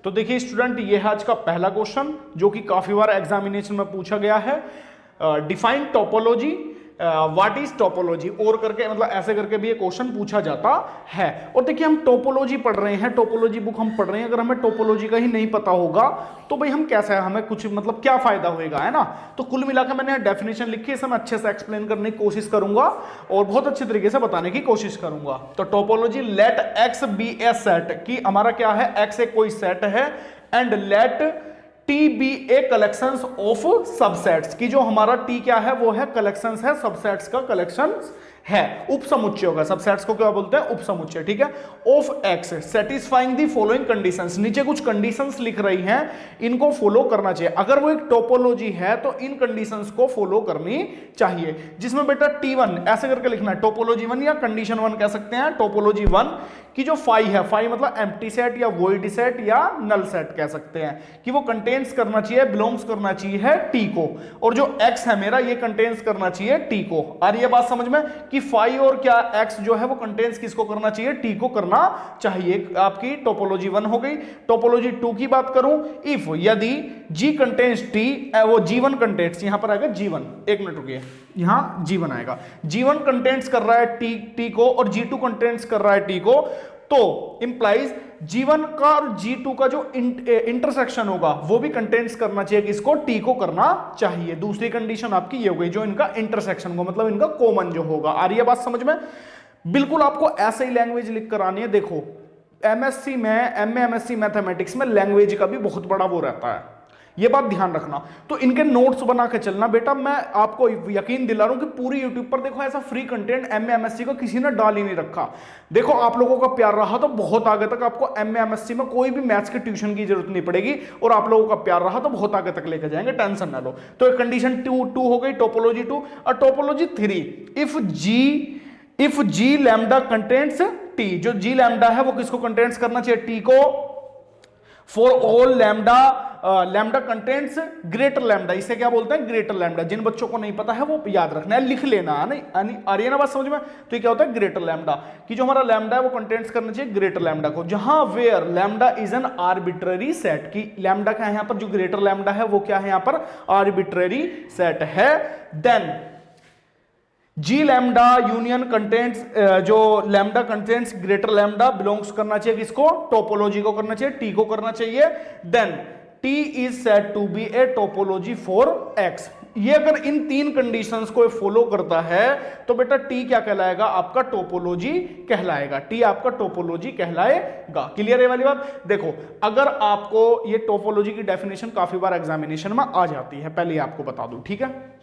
तो देखिए स्टूडेंट, ये है आज का पहला क्वेश्चन जो कि काफी बार एग्जामिनेशन में पूछा गया है। Define topology, what is topology, और करके मतलब ऐसे करके भी ये क्वेश्चन पूछा जाता है। और देखिए हम टोपोलॉजी पढ़ रहे हैं, टोपोलॉजी बुक हम पढ़ रहे हैं, अगर हमें टोपोलॉजी का ही नहीं पता होगा तो भाई हम कैसे, हमें कुछ मतलब क्या फायदा होएगा, है ना। तो कुल मिलाकर मैंने डेफिनेशन लिखी है, इसे मैं अच्छे से एक्सप्लेन करने की कोशिश करूंगा और बहुत अच्छे तरीके से बताने की कोशिश करूंगा। तो topology, let X be a set, कि हमारा क्या है, एक्स एक कोई सेट है, and let T be a collections of subsets, की जो हमारा टी क्या है वो है कलेक्शंस है, सबसेट्स का कलेक्शंस है, उपसमुच्चय होगा। सबसेट्स को क्या बोलते हैं, उपसमुच्चय, ठीक है। Of x satisfying the following conditions, नीचे कुछ कंडीशंस लिख रही हैं, इनको फॉलो करना चाहिए। अगर वो एक टोपोलॉजी है तो इन कंडीशंस को फॉलो करनी चाहिए, जिसमें बेटा T1 ऐसे करके लिखना है, टोपोलॉजी 1 या कंडीशन 1 कह सकते हैं। टोपोलॉजी 1 की जो फाई है, फाई मतलब एम्प्टी सेट या वॉइड सेट या नल सेट कह सकते हैं, कि वो कंटेन्स करना चाहिए, बिलोंग्स करना चाहिए है टी को, और जो एक्स है मेरा ये कंटेन्स करना चाहिए टी को। आ रही है बात समझ में, कि फाई और क्या एक्स जो है वो कंटेन्स किसको करना चाहिए, टी को करना चाहिए। आपकी टोपोलॉजी 1 हो गई। टोपोलॉजी 2 की बात करूं, इफ यदि जी कंटेन्स टी, वो G1 कंटेन्स, यहां पर आएगा G1, एक मिनट रुकिए, यहां G1 आएगा, G1 कंटेन्स कर रहा है टी को और G2 कंटेन्स कर रहा है टी को, तो इंप्लाइज G1 का और G2 का जो इंटरसेक्शन होगा वो भी कंटेन्स करना चाहिए, किसको, टी को करना चाहिए। दूसरी कंडीशन आपकी ये हो गई, जो इनका इंटरसेक्शन को मतलब इनका कॉमन जो होगा। आ रही है बात समझ में। बिल्कुल आपको ऐसे ही लैंग्वेज लिख कर आनी है। देखो एमएससी में, एमएससी मैथमेटिक्स में लैंग्वेज का भी बहुत बड़ा वो रहता है, ये बात ध्यान रखना। तो इनके नोट्स बना के चलना बेटा। मैं आपको यकीन दिला रहा हूं कि पूरी यूट्यूब पर देखो ऐसा फ्री कंटेंट एमएससी का किसी ने डाल ही नहीं रखा। देखो आप लोगों का प्यार रहा तो बहुत आगे तक आपको एमएससी में कोई भी मैथ्स के ट्यूशन की जरूरत नहीं पड़ेगी, और आप लोगों का प्यार रहा तो बहुत आगे तक लेकर जाएंगे, टेंशन ना लो। तो कंडीशन 2 हो गई टोपोलॉजी 2। और topology 3, if G lambda contents T, जो जी लैम्डा है वो किसको कंटेंट्स करना चाहिए, टी को। For all lambda contents greater lambda, इसे क्या बोलते हैं, ग्रेटर लैम्डा। जिन बच्चों को नहीं पता है वो याद रखना है, लिख लेना है, नहीं आ रही है ना बात समझ में। तो ये क्या होता है, ग्रेटर लैम्डा, कि जो हमारा लैम्डा है वो कंटेंट्स करना चाहिए ग्रेटर लैम्डा को। जहां where lambda is an arbitrary set, की लैम्डा क्या है यहां पर, जो ग्रेटर लैम्डा है वो क्या है यहां पर, आर्बिट्ररी सेट है। देन जी लैम्डा यूनियन कंटेंट्स, जो lambda contents greater lambda belongs करना चाहिए किसको, टोपोलॉजी को करना चाहिए, टी को करना चाहिए। Then T is said to be a topology for X. ये अगर इन 3 कंडीशंस को फॉलो करता है तो बेटा टी क्या कहलाएगा, आपका टोपोलॉजी कहलाएगा, टी आपका टोपोलॉजी कहलाएगा। क्लियर है वाली बात। देखो अगर आपको ये टोपोलॉजी की डेफिनेशन काफी बार एग्जामिनेशन में आ जाती है, पहले आपको बता दूं, ठीक है।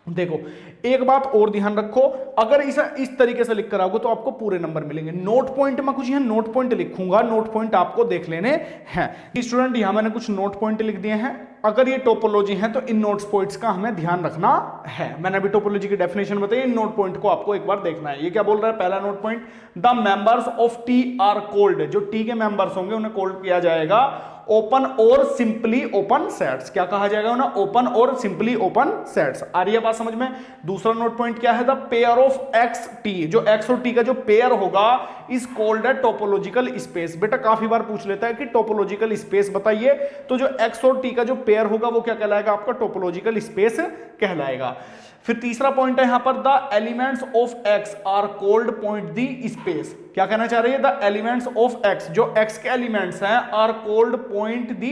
देखो एक बात और ध्यान रखो, अगर इस तरीके से लिख कर आओगे तो आपको पूरे नंबर मिलेंगे। नोट पॉइंट में कुछ यहां नोट पॉइंट लिखूंगा, नोट पॉइंट आपको देख लेने हैं। स्टूडेंट यहां मैंने कुछ नोट पॉइंट लिख दिए हैं। अगर ये टोपोलॉजी है तो इन नोट्स पॉइंट्स का हमें ध्यान रखना है। मैंने अभी टोपोलॉजी की डेफिनेशन बताई, इन नोट पॉइंट को आपको एक बार देखना है। ये क्या बोल रहा है, पहला note point, the members of T R called, जो टी के मेंबर्स होंगे उन्हें कॉल्ड किया जाएगा ओपन और सिंपली ओपन सेट्स। क्या कहा जाएगा उन्हें, ओपन और सिंपली ओपन सेट्स। आ रही है बात समझ में। दूसरा नोट पॉइंट क्या है, the pair of x T, जो एक्स और टी का जो पेयर होगा is called a topological space. बेटा काफी बार पूछ लेता है कि टोपोलॉजिकल स्पेस बताइए, तो जो एक्स और टी का जो पेयर होगा वो क्या कहलाएगा, आपका टोपोलॉजिकल स्पेस कहलाएगा। फिर तीसरा पॉइंट है यहां पर, the elements of X are called point the space. क्या कहना चाह रही है, द एलिमेंट्स ऑफ एक्स, जो एक्स के एलिमेंट्स हैं, are called point the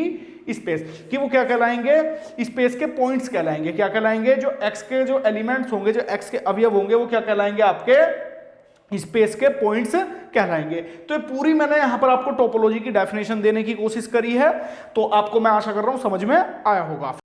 space, कि वो क्या कहलाएंगे, स्पेस के पॉइंट्स कहलाएंगे। क्या कहलाएंगे, जो एक्स के जो एलिमेंट्स होंगे, जो एक्स के अवयव होंगे वो क्या कहलाएंगे, आपके स्पेस के पॉइंट्स कहलाएंगे। तो ये पूरी मैंने यहां पर आपको टोपोलॉजी की डेफिनेशन देने की कोशिश करी है, तो आपको मैं आशा कर रहा हूं समझ में आया होगा।